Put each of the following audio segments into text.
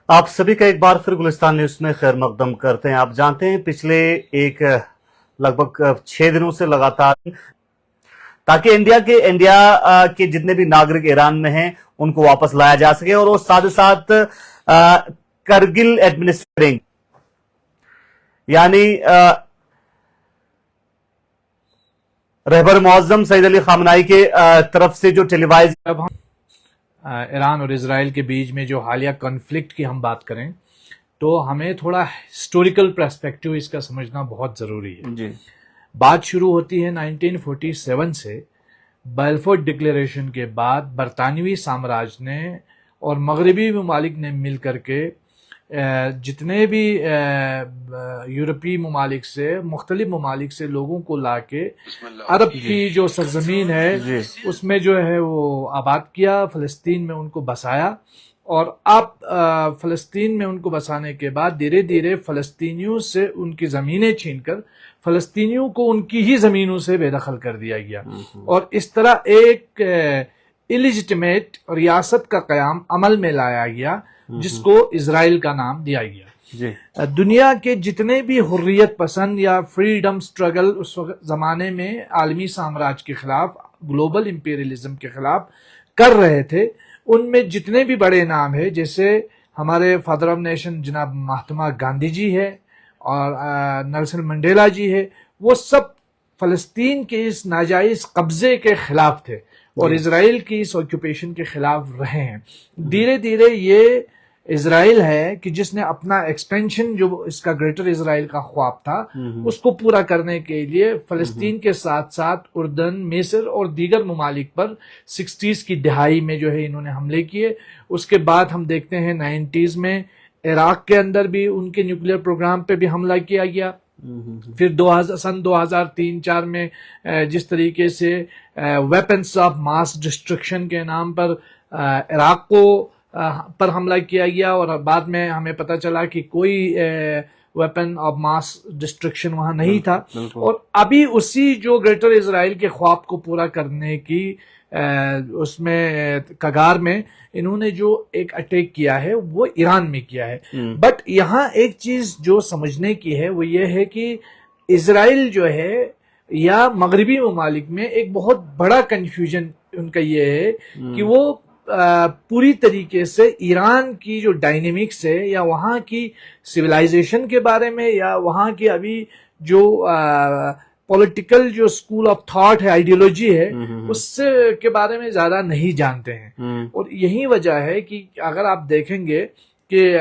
آپ سبھی کا ایک بار پھر گلستان نیوز میں خیر مقدم کرتے ہیں۔ آپ جانتے ہیں پچھلے لگ بھگ 6 دنوں سے لگاتار تاکہ انڈیا کے جتنے بھی ناگرک ایران میں ہیں ان کو واپس لایا جا سکے، اور وہ ساتھ ساتھ کرگل ایڈمنسٹریٹنگ یعنی رہبر معظم سعید علی خامنائی کے طرف سے جو ٹیلی وائز ایران اور اسرائیل کے بیچ میں جو حالیہ کنفلکٹ کی ہم بات کریں تو ہمیں تھوڑا ہسٹوریکل پرسپیکٹو اس کا سمجھنا بہت ضروری ہے۔ جی بات شروع ہوتی ہے 1947 سے۔ بیلفورٹ ڈکلیریشن کے بعد برطانوی سامراج نے اور مغربی ممالک نے مل کر کے جتنے بھی یورپی ممالک سے مختلف ممالک سے لوگوں کو لا کے عرب کی جو سرزمین ہے اس میں جو ہے وہ آباد کیا، فلسطین میں ان کو بسایا، اور اب فلسطین میں ان کو بسانے کے بعد دھیرے دھیرے فلسطینیوں سے ان کی زمینیں چھین کر فلسطینیوں کو ان کی ہی زمینوں سے بے دخل کر دیا گیا، اور اس طرح ایک الیجٹمیٹ ریاست کا قیام عمل میں لایا گیا جس کو اسرائیل کا نام دیا گیا۔ دنیا کے جتنے بھی حریت پسند یا فریڈم سٹرگل اس زمانے میں عالمی سامراج کے خلاف، گلوبل امپیریلزم کے خلاف کر رہے تھے، ان میں جتنے بھی بڑے نام ہیں، جیسے ہمارے فادر آف نیشن جناب مہاتما گاندھی جی ہے اور نیلسن منڈیلا جی ہے، وہ سب فلسطین کے اس ناجائز قبضے کے خلاف تھے اور اسرائیل کی اس آکوپیشن کے خلاف رہے ہیں۔ دھیرے دھیرے یہ اسرائیل ہے کہ جس نے اپنا ایکسپینشن جو اس کا گریٹر اسرائیل کا خواب تھا اس کو پورا کرنے کے لیے فلسطین کے ساتھ ساتھ اردن، مصر اور دیگر ممالک پر 60s کی دہائی میں جو ہے انہوں نے حملے کیے۔ اس کے بعد ہم دیکھتے ہیں 90s میں عراق کے اندر بھی ان کے نیوکلیئر پروگرام پہ بھی حملہ کیا گیا۔ پھر سن 2003-4 میں جس طریقے سے ویپنز آف ماس ڈسٹرکشن کے نام پر عراق پر حملہ کیا گیا، اور بعد میں ہمیں پتہ چلا کہ کوئی ویپن آف ماس ڈسٹرکشن وہاں نہیں تھا، اور ابھی اسی جو گریٹر اسرائیل کے خواب کو پورا کرنے کی اس میں کگار میں انہوں نے جو ایک اٹیک کیا ہے وہ ایران میں کیا ہے۔ بٹ یہاں ایک چیز جو سمجھنے کی ہے وہ یہ ہے کہ اسرائیل جو ہے یا مغربی ممالک میں ایک بہت بڑا کنفیوژن ان کا یہ ہے کہ وہ پوری طریقے سے ایران کی جو ڈائنامکس ہے یا وہاں کی سویلائزیشن کے بارے میں یا وہاں کی ابھی جو پولیٹیکل جو اسکول آف تھاٹ ہے، آئیڈیالوجی ہے، اس کے بارے میں زیادہ نہیں جانتے ہیں، اور یہی وجہ ہے کہ اگر آپ دیکھیں گے کہ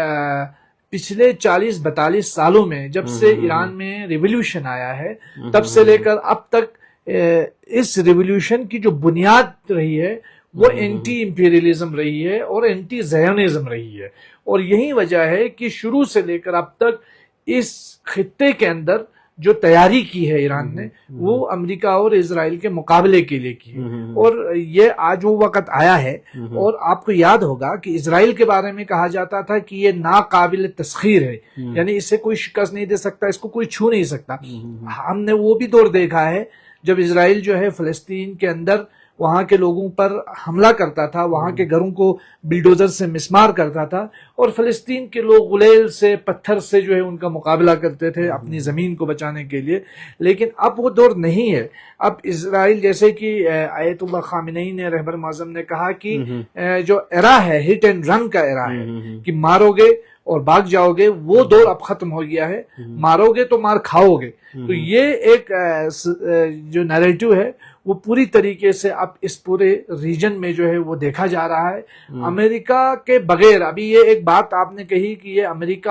پچھلے 40-42 سالوں میں جب سے ایران میں ریولیوشن آیا ہے تب سے لے کر اب تک اس ریولیوشن کی جو بنیاد رہی ہے وہ اینٹی امپیریلزم رہی ہے اور اینٹی زیونزم رہی ہے، اور یہی وجہ ہے کہ شروع سے لے کر اب تک اس خطے کے اندر جو تیاری کی ہے ایران نے وہ امریکہ اور اسرائیل کے مقابلے کے لیے کی ہے، اور یہ آج وہ وقت آیا ہے۔ اور آپ کو یاد ہوگا کہ اسرائیل کے بارے میں کہا جاتا تھا کہ یہ ناقابل تسخیر ہے، یعنی اسے کوئی شکست نہیں دے سکتا، اس کو کوئی چھو نہیں سکتا۔ ہم نے وہ بھی دور دیکھا ہے جب اسرائیل جو ہے فلسطین کے اندر وہاں کے لوگوں پر حملہ کرتا تھا، وہاں کے گھروں کو بلڈوزر سے مسمار کرتا تھا، اور فلسطین کے لوگ غلیل سے پتھر سے جو ہے ان کا مقابلہ کرتے تھے اپنی زمین کو بچانے کے لیے۔ لیکن اب وہ دور نہیں ہے۔ اب اسرائیل، جیسے کہ آیت اللہ خامنئی نے، رہبر معظم نے کہا کہ جو ایرا ہے ہٹ اینڈ رن کا ایرا ہے کہ مارو گے اور بھاگ جاؤ گے، وہ دور اب ختم ہو گیا ہے، مارو گے تو مار کھاؤ گے۔ تو یہ ایک جو نیریٹو ہے وہ پوری طریقے سے اب اس پورے ریجن میں جو ہے وہ دیکھا جا رہا ہے۔ امریکہ کے بغیر، ابھی یہ ایک بات آپ نے کہی کہ یہ امریکہ،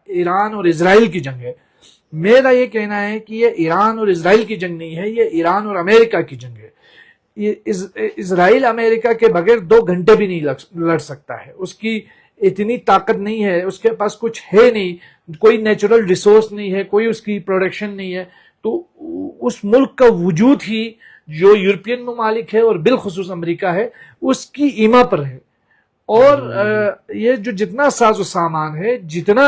ایران اور اسرائیل کی جنگ ہے، میرا یہ کہنا ہے کہ یہ ایران اور اسرائیل کی جنگ نہیں ہے، یہ ایران اور امریکہ کی جنگ ہے۔ اسرائیل امریکہ کے بغیر 2 گھنٹے بھی نہیں لڑ سکتا ہے، اس کی اتنی طاقت نہیں ہے، اس کے پاس کچھ ہے نہیں، کوئی نیچرل ریسورس نہیں ہے، کوئی اس کی پروڈکشن نہیں ہے، تو اس ملک کا وجود ہی جو یورپین ممالک ہے اور بالخصوص امریکہ ہے اس کی ایما پر ہے، اور یہ جو جتنا ساز و سامان ہے، جتنا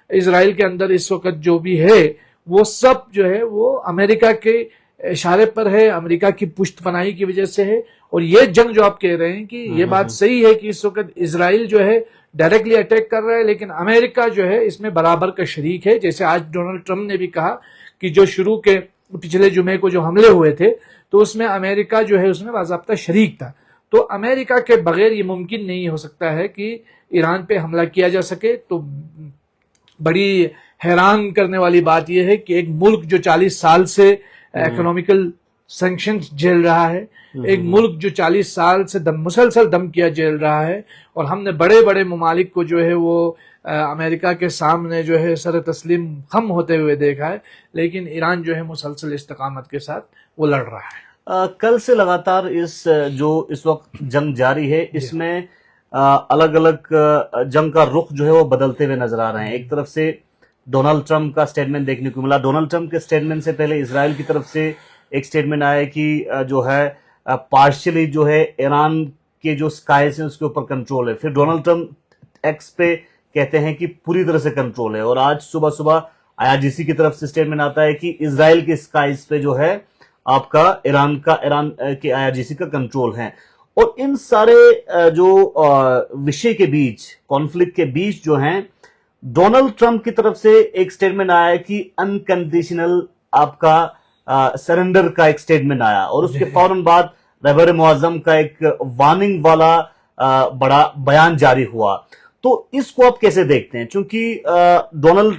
اسرائیل کے اندر اس وقت جو بھی ہے، وہ سب جو ہے وہ امریکہ کے اشارے پر ہے، امریکہ کی پشت پناہی کی وجہ سے ہے. اور یہ جنگ جو آپ کہہ رہے ہیں کہ یہ بات صحیح ہے کہ اس وقت اسرائیل جو ہے ڈائریکٹلی اٹیک کر رہا ہے، لیکن امریکہ جو ہے اس میں برابر کا شریک ہے. جیسے آج ڈونلڈ ٹرمپ نے بھی کہا کہ جو شروع کے پچھلے جمعے کو جو حملے ہوئے تھے تو اس میں امریکہ جو ہے اس میں باضابطہ شریک تھا. تو امریکہ کے بغیر یہ ممکن نہیں ہو سکتا ہے کہ ایران پہ حملہ کیا جا سکے. تو بڑی حیران کرنے والی بات یہ ہے کہ ایک ملک جو 40 سال سے اکنامیکل سینکشن جھیل رہا ہے، ایک ملک جو 40 سال سے مسلسل دم کیا جھیل رہا ہے، اور ہم نے بڑے بڑے ممالک کو جو ہے وہ امریکہ کے سامنے جو ہے سر تسلیم خم ہوتے ہوئے دیکھا ہے، لیکن ایران جو ہے مسلسل استقامت کے ساتھ وہ لڑ رہا ہے. کل سے لگاتار اس وقت جنگ جاری ہے، اس میں الگ الگ جنگ کا رخ جو ہے وہ بدلتے ہوئے نظر آ رہے ہیں. ایک طرف سے ڈونلڈ ٹرمپ کا سٹیٹمنٹ دیکھنے کو ملا. ڈونلڈ ٹرمپ کے سٹیٹمنٹ سے پہلے اسرائیل کی طرف سے ایک سٹیٹمنٹ آیا کہ جو ہے پارشلی جو ہے ایران کے جو سکائز ہیں اس کے اوپر کنٹرول ہے. پھر ڈونلڈ ٹرمپ ایکس پہ کہتے ہیں کہ پوری طرح سے کنٹرول ہے. اور آج صبح صبح IRGC کی طرف سے سٹیٹمنٹ آتا ہے کہ اسرائیل کے سکائز پہ جو ہے آپ کا ایران کے IRGC کا کنٹرول ہے. اور ان سارے جو وشے کے بیچ، کانفلکٹ کے بیچ جو ہیں، ڈونلڈ ٹرمپ کی طرف سے ایک سٹیٹمنٹ آیا کہ انکنڈیشنل آپ کا سرنڈر کا ایک سٹیٹمنٹ آیا، اور اس کے فوراً بعد رہبر معظم کا ایک وارننگ والا بڑا بیان جاری ہوا. تو اس کو آپ کیسے دیکھتے ہیں؟ چونکہ ڈونلڈ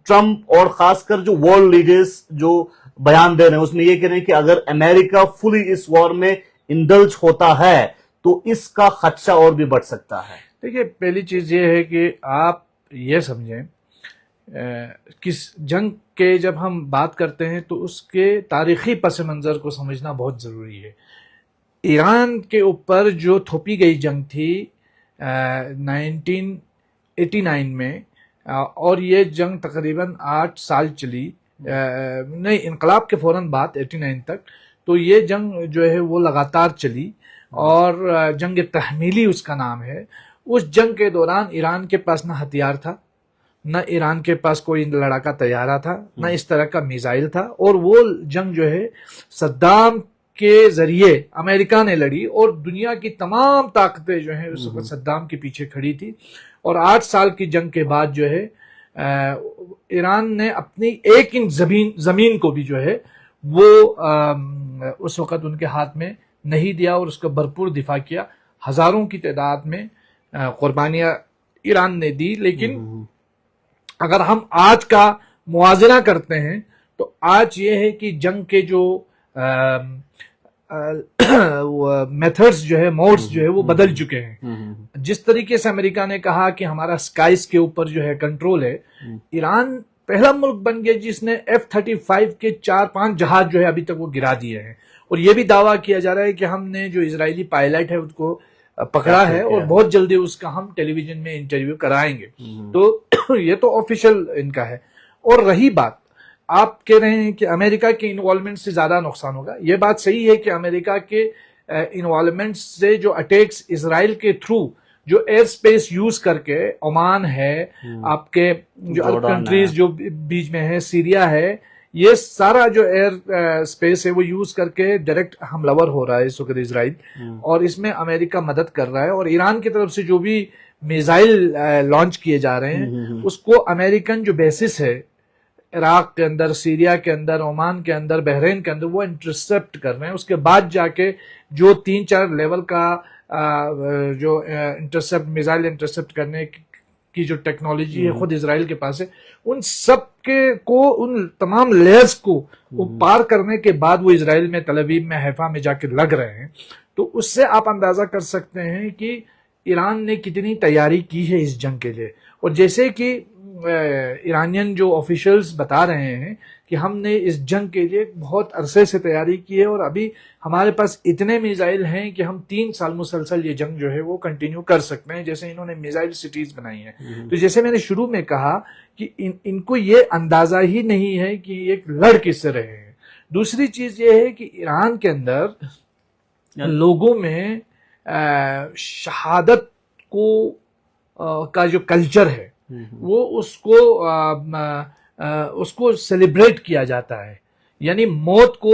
ٹرمپ اور خاص کر جو ورلڈ لیڈرز جو بیان دے رہے ہیں اس میں یہ کہہ رہے ہیں کہ اگر امریکہ فلی اس وار میں انڈلج ہوتا ہے تو اس کا خدشہ اور بھی بڑھ سکتا ہے. دیکھیے، پہلی چیز یہ ہے کہ آپ یہ سمجھیں کس جنگ کے جب ہم بات کرتے ہیں تو اس کے تاریخی پس منظر کو سمجھنا بہت ضروری ہے. ایران کے اوپر جو تھوپی گئی جنگ تھی 1989 میں، اور یہ جنگ تقریباً 8 سال چلی، نہیں، انقلاب کے فوراً بعد 89 تک. تو یہ جنگ جو ہے وہ لگاتار چلی، اور جنگ تحمیلی اس کا نام ہے. اس جنگ کے دوران ایران کے پاس نہ ہتھیار تھا، نہ ایران کے پاس کوئی لڑاکا طیارہ تھا، نہ اس طرح کا میزائل تھا. اور وہ جنگ جو ہے صدام کے ذریعے امریکہ نے لڑی، اور دنیا کی تمام طاقتیں جو ہیں اس وقت صدام کے پیچھے کھڑی تھی. اور 8 سال کی جنگ کے بعد جو ہے ایران نے اپنی 1 انچ زمین کو بھی جو ہے وہ اس وقت ان کے ہاتھ میں نہیں دیا، اور اس کا بھرپور دفاع کیا. ہزاروں کی تعداد میں قربانیاں ایران نے دی. لیکن اگر ہم آج کا موازنہ کرتے ہیں تو آج یہ ہے کہ جنگ کے جو میتھڈز جو ہے، موڈز جو ہے وہ بدل چکے ہیں. جس طریقے سے امریکہ نے کہا کہ ہمارا سکائز کے اوپر جو ہے کنٹرول ہے، ایران پہلا ملک بن گیا جس نے F-35 کے 4-5 جہاز جو ہے ابھی تک وہ گرا دیے ہیں. اور یہ بھی دعویٰ کیا جا رہا ہے کہ ہم نے جو اسرائیلی پائلٹ ہے اس کو پکڑا ہے، اور بہت جلدی اس کا ہم ٹیلی ویژن میں انٹرویو کرائیں گے. تو یہ تو آفیشل ان کا ہے. اور رہی بات، آپ کہہ رہے ہیں کہ امریکہ کے انوالومنٹ سے زیادہ نقصان ہوگا. یہ بات صحیح ہے کہ امریکہ کے انوالومنٹ سے جو اٹیکس اسرائیل کے تھرو جو ایئر سپیس یوز کر کے، عمان ہے، آپ کے جو عرب کنٹریز جو بیچ میں ہے، سیریا ہے، یہ سارا جو ایئر سپیس ہے وہ یوز کر کے ڈائریکٹ حملہ ور ہو رہا ہے اس وقت اسرائیل. اور اس میں امریکہ مدد کر رہا ہے. اور ایران کی طرف سے جو بھی میزائل لانچ کیے جا رہے ہیں اس کو امریکن جو بیسس ہے عراق کے اندر، سیریا کے اندر، عمان کے اندر، بحرین کے اندر، وہ انٹرسپٹ کر رہے ہیں. اس کے بعد جا کے جو 3-4 لیول کا جو انٹرسپٹ، میزائل انٹرسپٹ کرنے کی جو ٹیکنالوجی ہے خود اسرائیل کے پاس ہے، ان سب کے کو، ان تمام لیئرز کو پار کرنے کے بعد وہ اسرائیل میں، تل ابیب میں، حیفا میں جا کے لگ رہے ہیں. تو اس سے آپ اندازہ کر سکتے ہیں کہ ایران نے کتنی تیاری کی ہے اس جنگ کے لیے. اور جیسے کہ ایرانین جو آفیشلز بتا رہے ہیں کہ ہم نے اس جنگ کے لیے بہت عرصے سے تیاری کی ہے، اور ابھی ہمارے پاس اتنے میزائل ہیں کہ ہم 3 سال مسلسل یہ جنگ جو ہے وہ کنٹینیو کر سکتے ہیں. جیسے انہوں نے میزائل سٹیز بنائی ہیں. تو جیسے میں نے شروع میں کہا کہ ان کو یہ اندازہ ہی نہیں ہے کہ ایک لڑ کس سے رہے ہیں. دوسری چیز یہ ہے کہ ایران کے اندر لوگوں میں شہادت کا جو کلچر ہے وہ اس کو سیلیبریٹ کیا جاتا ہے. یعنی موت کو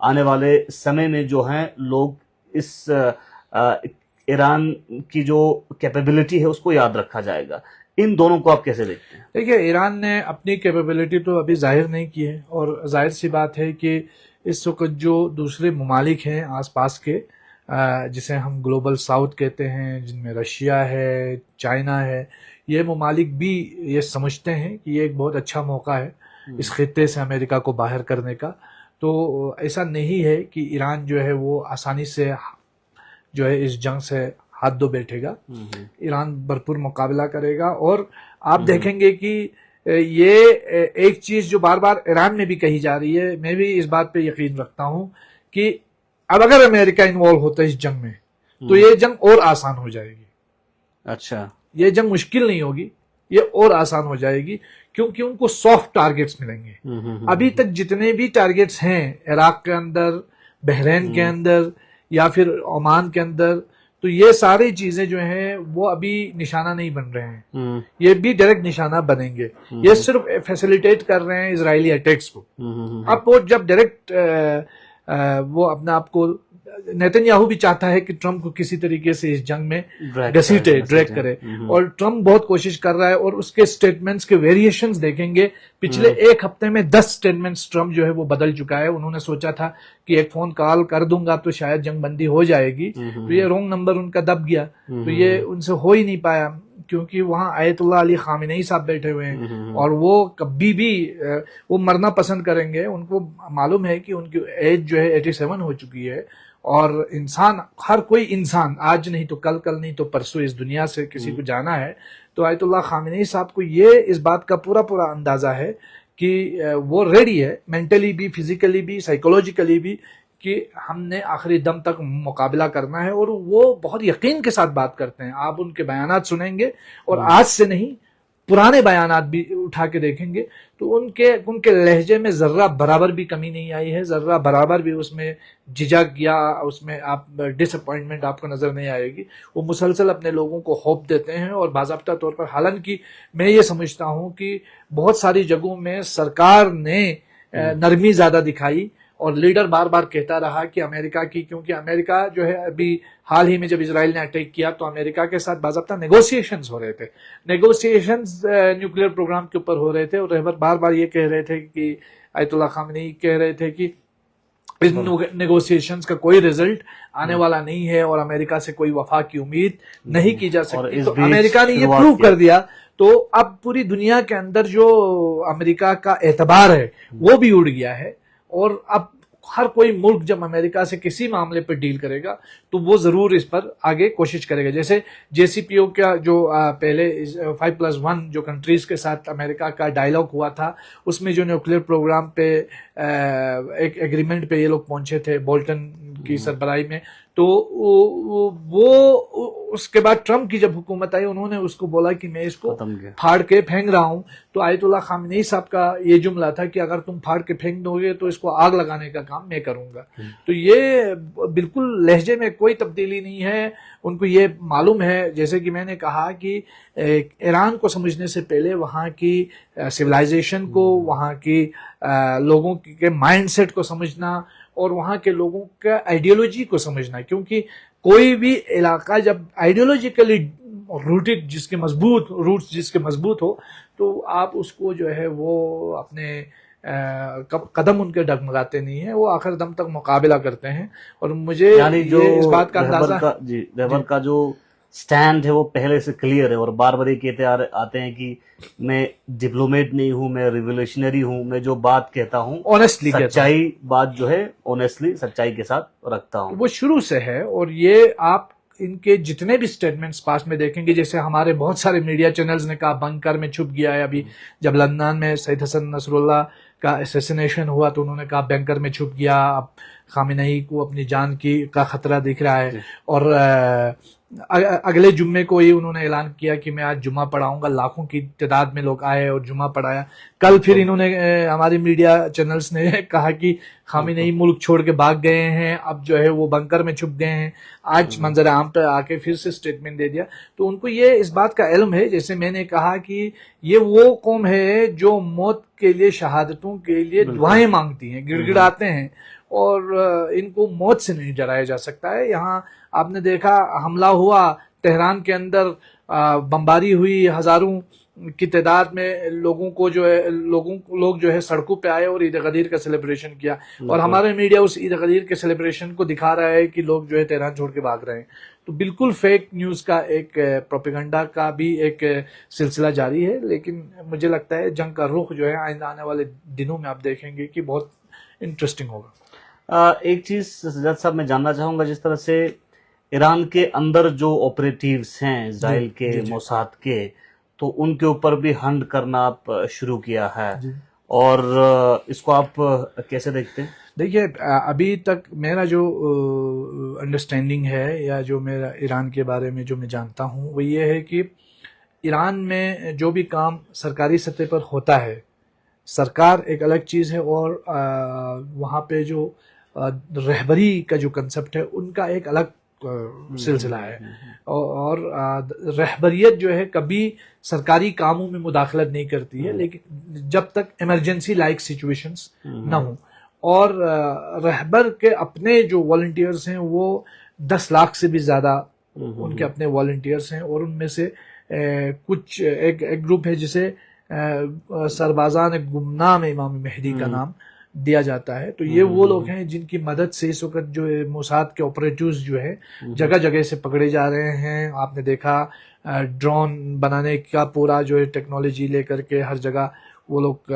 آنے والے سمے میں جو ہیں لوگ اس ایران کی جو کیپیبلٹی ہے اس کو یاد رکھا جائے گا. ان دونوں کو آپ کیسے دیکھتے ہیں؟ دیکھیے ایران نے اپنی کیپیبلٹی تو ابھی ظاہر نہیں کی ہے، اور ظاہر سی بات ہے کہ اس وقت جو دوسرے ممالک ہیں آس پاس کے جسے ہم گلوبل ساؤتھ کہتے ہیں، جن میں رشیا ہے، چائنا ہے، یہ ممالک بھی یہ سمجھتے ہیں کہ یہ ایک بہت اچھا موقع ہے اس خطے سے امریکہ کو باہر کرنے کا. تو ایسا نہیں ہے کہ ایران جو ہے وہ آسانی سے جو ہے اس جنگ سے ہاتھ دھو بیٹھے گا. ایران بھرپور مقابلہ کرے گا، اور آپ دیکھیں گے کہ یہ ایک چیز جو بار بار ایران میں بھی کہی جا رہی ہے، میں بھی اس بات پہ یقین رکھتا ہوں کہ اب اگر امریکہ انوالو ہوتا ہے اس جنگ میں تو یہ جنگ اور آسان ہو جائے گی. اچھا، یہ جنگ مشکل نہیں ہوگی، یہ اور آسان ہو جائے گی، کیونکہ ان کو سافٹ ٹارگیٹس ملیں گے. ابھی تک جتنے بھی ٹارگیٹس ہیں عراق کے اندر، بحرین کے اندر، یا پھر عمان کے اندر، تو یہ ساری چیزیں جو ہیں وہ ابھی نشانہ نہیں بن رہے ہیں، یہ بھی ڈائریکٹ نشانہ بنیں گے. یہ صرف فیسیلیٹیٹ کر رہے ہیں اسرائیلی اٹیکس کو. اب وہ جب ڈائریکٹ وہ اپنے آپ کو، نیتن یاہو بھی چاہتا ہے کہ ٹرمپ کو کسی طریقے سے اس جنگ میں گھسیٹے، ڈریگ کرے، اور ٹرمپ بہت کوشش کر رہا ہے. اور اس کے سٹیٹمنٹس کے ویریشنز دیکھیں گے، پچھلے ایک ہفتے میں 10 سٹیٹمنٹس ٹرمپ جو ہے وہ بدل چکا ہے. انہوں نے سوچا تھا کہ ایک فون کال کر دوں گا تو شاید جنگ بندی ہو جائے گی، تو یہ رونگ نمبر ان کا دب گیا، تو یہ ان سے ہو ہی نہیں پایا، کیونکہ وہاں آیت اللہ علی خامنئی صاحب بیٹھے ہوئے ہیں، اور وہ کبھی بھی وہ مرنا پسند کریں گے. ان کو معلوم ہے کہ ان کی ایج جو ہے 87 ہو چکی ہے، اور انسان، ہر کوئی انسان آج نہیں تو کل، کل نہیں تو پرسوں اس دنیا سے کسی کو جانا ہے. تو آیت اللہ خامنئی صاحب کو یہ اس بات کا پورا اندازہ ہے کہ وہ ریڈی ہے مینٹلی بھی، فزیکلی بھی، سائیکولوجیکلی بھی، کہ ہم نے آخری دم تک مقابلہ کرنا ہے. اور وہ بہت یقین کے ساتھ بات کرتے ہیں. آپ ان کے بیانات سنیں گے، اور آج سے نہیں پرانے بیانات بھی اٹھا کے دیکھیں گے، تو ان کے لہجے میں ذرہ برابر بھی کمی نہیں آئی ہے، ذرہ برابر بھی اس میں جھجک یا اس میں آپ ڈس اپوائنٹمنٹ آپ کو نظر نہیں آئے گی. وہ مسلسل اپنے لوگوں کو ہوپ دیتے ہیں، اور باضابطہ طور پر، حالانکہ میں یہ سمجھتا ہوں کہ بہت ساری جگہوں میں سرکار نے نرمی زیادہ دکھائی، اور لیڈر بار بار کہتا رہا کہ امریکہ کی، کیونکہ امریکہ جو ہے ابھی حال ہی میں جب اسرائیل نے اٹیک کیا تو امریکہ کے ساتھ باضابطہ نیگوسیشنز ہو رہے تھے، نیگوسیشنز نیوکلیئر پروگرام کے اوپر ہو رہے تھے. اور رہبر بار بار یہ کہہ رہے تھے کہ آیت اللہ خامنئی کہہ رہے تھے کہ اس نیگوسیشنز کا کوئی رزلٹ آنے والا نہیں ہے، اور امریکہ سے کوئی وفا کی امید نہیں کی جا سکتی. تو امریکہ نے یہ پروو کر دیا. تو اب پوری دنیا کے اندر جو امریکہ کا اعتبار ہے وہ بھی اڑ گیا ہے، اور اب ہر کوئی ملک جب امریکہ سے کسی معاملے پر ڈیل کرے گا تو وہ ضرور اس پر آگے کوشش کرے گا. جیسے JCPOA کا جو پہلے 5+1 جو کنٹریز کے ساتھ امریکہ کا ڈائلاگ ہوا تھا، اس میں جو نیوکلیئر پروگرام پہ ایک ایگریمنٹ پہ یہ لوگ پہنچے تھے بولٹن کی سربراہی میں. تو وہ اس کے بعد ٹرمپ کی جب حکومت آئی، انہوں نے اس کو بولا کہ میں اس کو پھاڑ کے پھینک رہا ہوں. تو آیت اللہ خامنئی صاحب کا یہ جملہ تھا کہ اگر تم پھاڑ کے پھینک دو گے تو اس کو آگ لگانے کا کام میں کروں گا. تو یہ بالکل لہجے میں کوئی تبدیلی نہیں ہے. ان کو یہ معلوم ہے، جیسے کہ میں نے کہا کہ ایران کو سمجھنے سے پہلے وہاں کی سویلائزیشن کو، وہاں کی لوگوں کے مائنڈ سیٹ کو سمجھنا، اور وہاں کے لوگوں کا آئیڈیالوجی کو سمجھنا. کیونکہ کوئی بھی علاقہ جب آئیڈیالوجیکلی روٹڈ، جس کے مضبوط روٹس جس کے مضبوط ہو، تو آپ اس کو جو ہے وہ اپنے قدم ان کے ڈگمگاتے نہیں ہیں، وہ آخر دم تک مقابلہ کرتے ہیں. اور مجھے یعنی جو اس بات کا اندازہ رہبر کا جو سٹینڈ ہے وہ پہلے سے کلیئر ہے، اور بار بار یہ کہتے آتے ہیں کہ میں ڈپلومیٹ نہیں ہوں، میں ریولیوشنری ہوں، میں جو بات کہتا ہوں آنےسٹلی سچائی بات جو ہے آنےسٹلی سچائی کے ساتھ رکھتا ہوں. وہ شروع سے ہے. اور یہ آپ ان کے جتنے بھی سٹیٹمنٹس پاس میں دیکھیں گے، جیسے ہمارے بہت سارے میڈیا چینلز نے کہا بنکر میں چھپ گیا ہے. ابھی جب لندن میں سید حسن نصر اللہ کا اسیسینیشن ہوا تو انہوں نے کہا بنکر میں چھپ گیا. اب خامنئی کو اپنی جان کا خطرہ دکھ رہا ہے. اور اگلے جمعے کو ہی انہوں نے اعلان کیا کہ میں آج جمعہ پڑھاؤں گا. لاکھوں کی تعداد میں لوگ آئے اور جمعہ پڑھایا. کل پھر انہوں نے ہماری میڈیا چینلز نے کہا کہ خامنئی ملک چھوڑ کے بھاگ گئے ہیں، اب جو ہے وہ بنکر میں چھپ گئے ہیں. آج منظر عام پہ آ کے پھر سے سٹیٹمنٹ دے دیا. تو ان کو یہ اس بات کا علم ہے، جیسے میں نے کہا کہ یہ وہ قوم ہے جو موت کے لیے، شہادتوں کے لیے دعائیں مانگتی ہیں، گڑ گڑاتے ہیں. اور ان کو موت سے نہیں ڈرایا جا سکتا ہے. یہاں آپ نے دیکھا حملہ ہوا تہران کے اندر، بمباری ہوئی، ہزاروں کی تعداد میں لوگوں کو جو ہے لوگ جو ہے سڑکوں پہ آئے اور عید غدیر کا سیلیبریشن کیا، اور ہمارے میڈیا اس عید غدیر کے سیلیبریشن کو دکھا رہا ہے کہ لوگ جو ہے تہران چھوڑ کے بھاگ رہے ہیں. تو بالکل فیک نیوز کا ایک پروپیگنڈا کا بھی ایک سلسلہ جاری ہے. لیکن مجھے لگتا ہے جنگ کا رخ جو ہے آئندہ آنے والے دنوں میں آپ دیکھیں گے کہ بہت انٹرسٹنگ ہوگا. ایک چیز سجاد صاحب میں جاننا چاہوں گا، جس طرح سے ایران کے اندر جو آپریٹیوز ہیں اسرائیل کے موساد کے، تو ان کے اوپر بھی ہنٹ کرنا آپ شروع کیا ہے، اور اس کو آپ کیسے دیکھتے ہیں؟ دیکھیے ابھی تک میرا جو انڈرسٹینڈنگ ہے یا جو میرا ایران کے بارے میں جو میں جانتا ہوں وہ یہ ہے کہ ایران میں جو بھی کام سرکاری سطح پر ہوتا ہے، سرکار ایک الگ چیز ہے، اور وہاں پہ جو رہبری کا جو کنسپٹ ہے ان کا ایک الگ سلسلہ ہے. اور رہبریت جو ہے کبھی سرکاری کاموں میں مداخلت نہیں کرتی ہے، لیکن جب تک ایمرجنسی لائک سچویشنز نہ ہوں. اور رہبر کے اپنے جو والنٹیئرز ہیں وہ 10 لاکھ سے بھی زیادہ ان کے اپنے والنٹیئرز ہیں، اور ان میں سے کچھ ایک گروپ ہے جسے سربازان گمنام امام مہدی کا نام دیا جاتا ہے. تو یہ وہ لوگ ہیں جن کی مدد سے اس وقت جو موساد کے آپریٹیوز جو ہے جگہ جگہ سے پکڑے جا رہے ہیں. آپ نے دیکھا ڈرون بنانے کا پورا جو ہے ٹیکنالوجی لے کر کے ہر جگہ وہ لوگ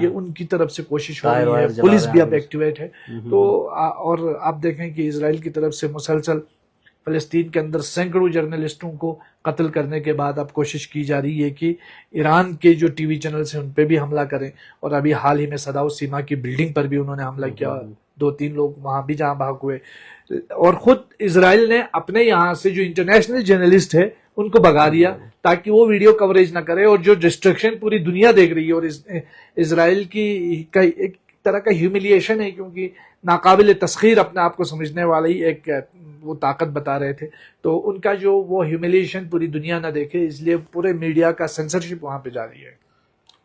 یہ ان کی طرف سے کوشش ہو رہی ہے. پولیس بھی اب ایکٹیویٹ ہے. تو اور آپ دیکھیں کہ اسرائیل کی طرف سے مسلسل فلسطین کے اندر سینکڑوں جرنلسٹوں کو قتل کرنے کے بعد اب کوشش کی جا رہی ہے کہ ایران کے جو ٹی وی چینلز ہیں ان پہ بھی حملہ کریں. اور ابھی حال ہی میں صدا سیما کی بلڈنگ پر بھی انہوں نے حملہ کیا، 2-3 لوگ وہاں بھی جہاں بھاگ ہوئے. اور خود اسرائیل نے اپنے یہاں سے جو انٹرنیشنل جرنلسٹ ہے ان کو بھگا دیا تاکہ وہ ویڈیو کوریج نہ کرے. اور جو ڈسٹرکشن پوری دنیا دیکھ رہی ہے، اور اسرائیل کی ایک طرح کا ہیوملیشن ہے، کیونکہ ناقابل تسخیر اپنے آپ کو سمجھنے والی ایک وہ طاقت بتا رہے تھے. تو ان کا جو وہ ہیوملیشن پوری دنیا نہ دیکھے، اس لیے پورے میڈیا کا سینسرشپ وہاں پہ جاری ہے.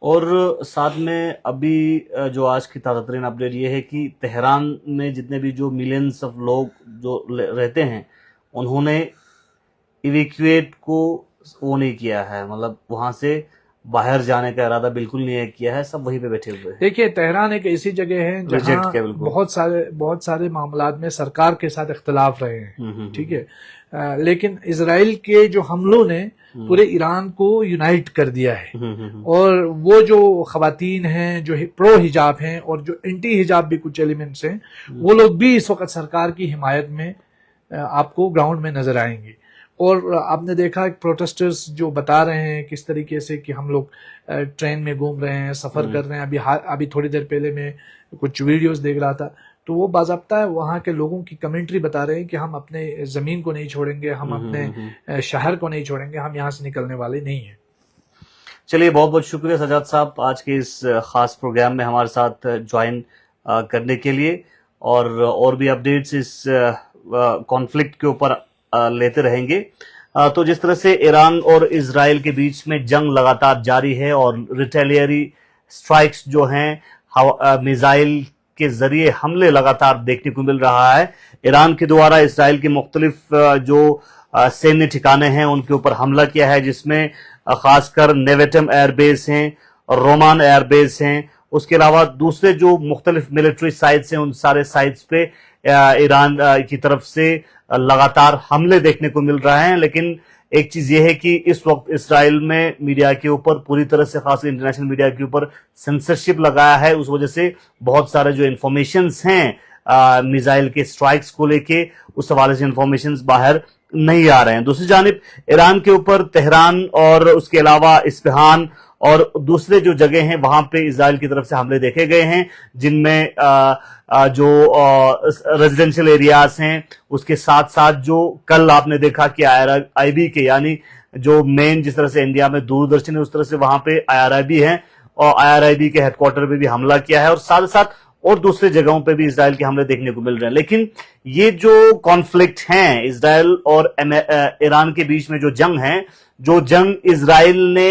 اور ساتھ میں ابھی جو آج کی تازہ ترین اپڈیٹ یہ ہے کہ تہران میں جتنے بھی جو ملینز آف لوگ جو رہتے ہیں انہوں نے ایویکویٹ کو وہ نہیں کیا ہے، مطلب وہاں سے باہر جانے کا ارادہ بالکل نہیں کیا ہے، سب وہیں پہ بیٹھے ہوئے ہیں. دیکھیے تہران ایک ایسی جگہ ہے جہاں بہت سارے معاملات میں سرکار کے ساتھ اختلاف رہے ہیں، ٹھیک ہے، لیکن اسرائیل کے جو حملوں نے پورے ایران کو یونائٹ کر دیا ہے. اور وہ جو خواتین ہیں جو پرو حجاب ہیں اور جو اینٹی حجاب بھی کچھ ایلیمنٹس ہیں، وہ لوگ بھی اس وقت سرکار کی حمایت میں آپ کو گراؤنڈ میں نظر آئیں گے. اور آپ نے دیکھا پروٹیسٹرز جو بتا رہے ہیں کس طریقے سے کہ ہم لوگ ٹرین میں گھوم رہے ہیں، سفر کر رہے ہیں. ابھی تھوڑی دیر پہلے میں کچھ ویڈیوز دیکھ رہا تھا، تو وہ باضابطہ وہاں کے لوگوں کی کمنٹری بتا رہے ہیں کہ ہم اپنے زمین کو نہیں چھوڑیں گے، ہم اپنے شہر کو نہیں چھوڑیں گے، ہم یہاں سے نکلنے والے نہیں ہیں. چلیے بہت بہت شکریہ سجاد صاحب آج کے اس خاص پروگرام میں ہمارے ساتھ جوائن کرنے کے لیے، اور بھی اپڈیٹس اس کانفلکٹ کے اوپر لیتے رہیں گے. تو جس طرح سے ایران اور اسرائیل کے بیچ میں جنگ لگاتار جاری ہے اور ریٹیلیری سٹرائکس جو ہیں میزائل کے ذریعے حملے لگاتار دیکھنے کو مل رہا ہے. ایران کے دوارا اسرائیل کے مختلف جو سینی ٹھکانے ہیں ان کے اوپر حملہ کیا ہے، جس میں خاص کر نیویٹم ایئر بیس ہیں اور رومان ایئر بیس ہیں. اس کے علاوہ دوسرے جو مختلف ملٹری سائٹس ہیں ان سارے سائٹس پہ ایران کی طرف سے لگاتار حملے دیکھنے کو مل رہے ہیں. لیکن ایک چیز یہ ہے کہ اس وقت اسرائیل میں میڈیا کے اوپر پوری طرح سے، خاص انٹرنیشنل میڈیا کے اوپر سینسرشپ لگایا ہے. اس وجہ سے بہت سارے جو انفارمیشنز ہیں میزائل کے سٹرائکس کو لے کے، اس حوالے سے انفارمیشنز باہر نہیں آ رہے ہیں. دوسری جانب ایران کے اوپر تہران اور اس کے علاوہ اصفہان اور دوسرے جو جگہ ہیں وہاں پہ اسرائیل کی طرف سے حملے دیکھے گئے ہیں، جن میں جو ریزیڈینشل ایریاز ہیں، اس کے ساتھ ساتھ جو کل آپ نے دیکھا کہ آئی بی کے، یعنی جو مین جس طرح سے انڈیا میں دوردرشن ہے اس طرح سے وہاں پہ IRIB ہیں، اور IRIB کے ہیڈ کوارٹر پہ بھی حملہ کیا ہے، اور ساتھ ساتھ اور دوسرے جگہوں پہ بھی اسرائیل کے حملے دیکھنے کو مل رہے ہیں. لیکن یہ جو کانفلکٹ ہیں اسرائیل اور ایران کے بیچ میں جو جنگ ہے، جو جنگ اسرائیل نے